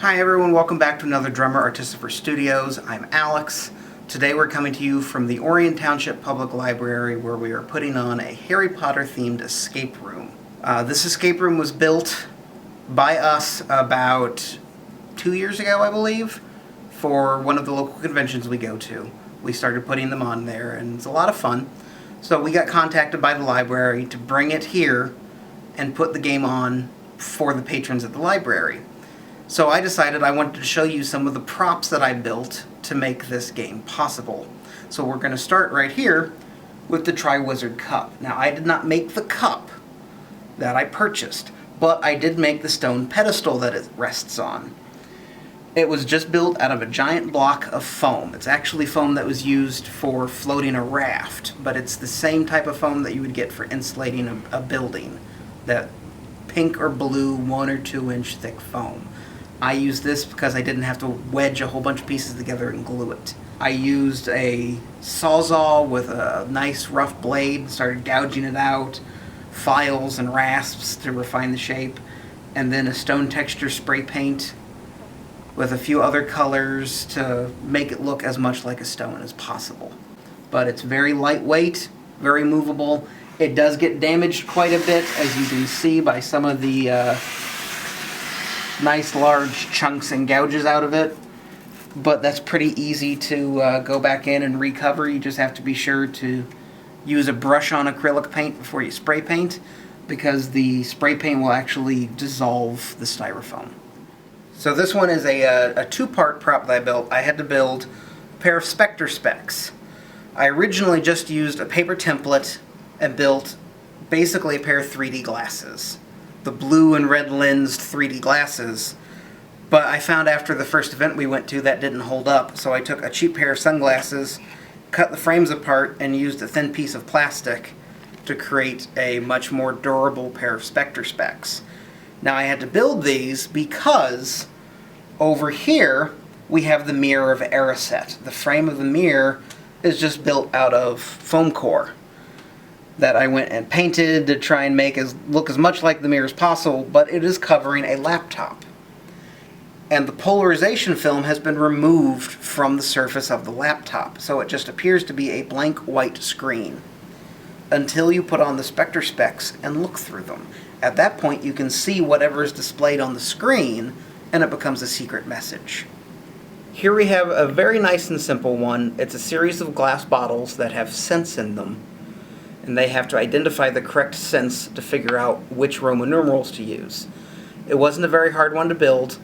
Hi everyone, welcome back to another Drummer Artistifer Studios. I'm Alex. Today we're coming to you from the Orion Township Public Library where we are putting on a Harry Potter themed escape room. This escape room was built by us about 2 years ago, I believe, for one of the local conventions we go to. We started putting them on there and it's a lot of fun. So we got contacted by the library to bring it here and put the game on for the patrons at the library. So I decided I wanted to show you some of the props that I built to make this game possible. So we're going to start right here with the Triwizard Cup. Now I did not make the cup that I purchased, but I did make the stone pedestal that it rests on. It was just built out of a giant block of foam. It's actually foam that was used for floating a raft, but it's the same type of foam that you would get for insulating a building. That pink or blue 1 or 2 inch thick foam. I used this because I didn't have to wedge a whole bunch of pieces together and glue it. I used a sawzall with a nice rough blade, started gouging it out, files and rasps to refine the shape, and then a stone texture spray paint with a few other colors to make it look as much like a stone as possible. But it's very lightweight, very movable. It does get damaged quite a bit, as you can see by some of the nice large chunks and gouges out of it, but that's pretty easy to go back in and recover. You just have to be sure to use a brush on acrylic paint before you spray paint, because the spray paint will actually dissolve the styrofoam. So this one is a two-part prop that I built. I had to build a pair of Specter Specs. I originally just used a paper template and built basically a pair of 3D glasses. The blue and red lensed 3D glasses, but I found after the first event we went to that didn't hold up, so I took a cheap pair of sunglasses, cut the frames apart, and used a thin piece of plastic to create a much more durable pair of Specter Specs. Now I had to build these because over here we have the mirror of Eraset. The frame of the mirror is just built out of foam core that I went and painted to try and make look as much like the mirror as possible, but it is covering a laptop. And the polarization film has been removed from the surface of the laptop, so it just appears to be a blank white screen until you put on the Specter Specs and look through them. At that point you can see whatever is displayed on the screen and it becomes a secret message. Here we have a very nice and simple one. It's a series of glass bottles that have scents in them, and they have to identify the correct scents to figure out which Roman numerals to use. It wasn't a very hard one to build.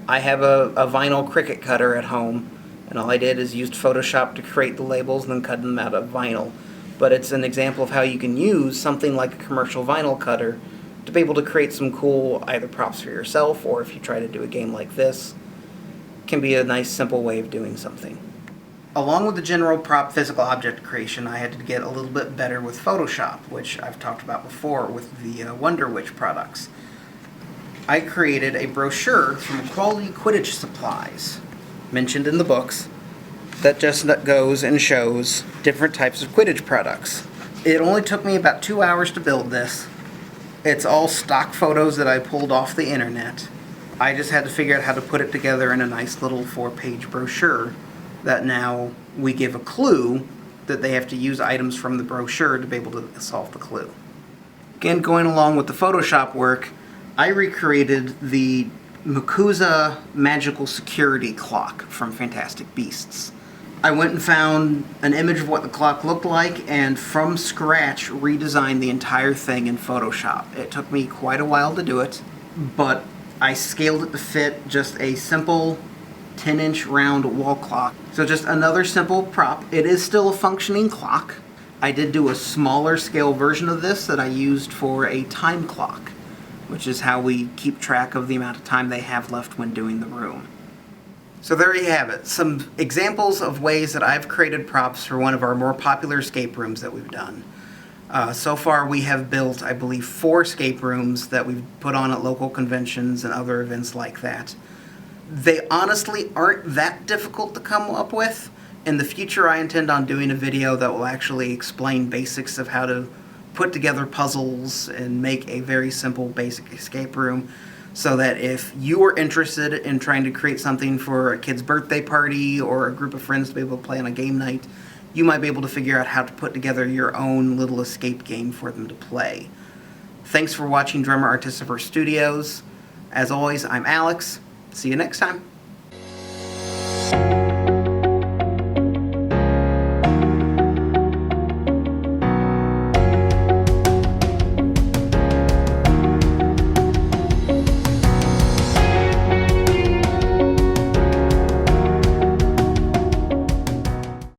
I have a vinyl Cricut cutter at home, and all I did is used Photoshop to create the labels and then cut them out of vinyl. But it's an example of how you can use something like a commercial vinyl cutter to be able to create some cool either props for yourself, or if you try to do a game like this, it can be a nice simple way of doing something. Along with the general prop physical object creation, I had to get a little bit better with Photoshop, which I've talked about before with the Wonder Witch products. I created a brochure from Quality Quidditch Supplies, mentioned in the books, that just goes and shows different types of Quidditch products. It only took me about 2 hours to build this. It's all stock photos that I pulled off the internet. I just had to figure out how to put it together in a nice little 4-page brochure that now we give a clue that they have to use items from the brochure to be able to solve the clue. Again, going along with the Photoshop work, I recreated the Makuza magical security clock from Fantastic Beasts. I went and found an image of what the clock looked like and from scratch redesigned the entire thing in Photoshop. It took me quite a while to do it, but I scaled it to fit just a simple 10-inch round wall clock. So just another simple prop. It is still a functioning clock. I did do a smaller scale version of this that I used for a time clock, which is how we keep track of the amount of time they have left when doing the room. So there you have it. Some examples of ways that I've created props for one of our more popular escape rooms that we've done. So far we have built, I believe, 4 escape rooms that we've put on at local conventions and other events like that. They honestly aren't that difficult to come up with. In the future I intend on doing a video that will actually explain basics of how to put together puzzles and make a very simple basic escape room. so that if you are interested in trying to create something for a kid's birthday party or a group of friends to be able to play on a game night, you might be able to figure out how to put together your own little escape game for them to play. Thanks for watching Drummer Artistifer Studios. As always, I'm Alex. See you next time.